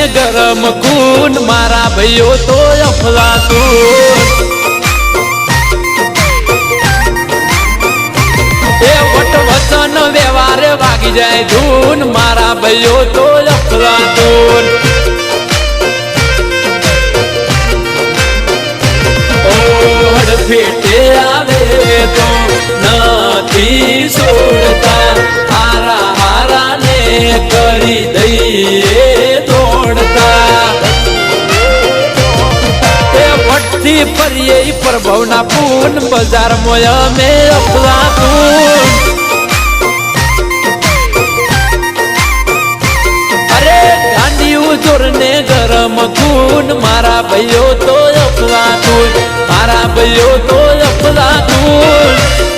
ગરમ ખૂન મારા ભાઈઓ તો અફલાતું એ વટ વચન વ્યવહારે વાગી જાય ધૂન મારા ભાઈઓ તો અફલાતું ફેટે આવે તો નથી છોડતા હારા હારા ને કરી દઈએ તોડતા એ વટથી ફરીએ પ્રભવના પૂન બજાર મોય અમે અફલાતું અરે ગાંડિયું જોરને ગરમ ખૂન મારા ભાઈઓ તો અફલાતું મારા ભાઈઓ તો અફલાતું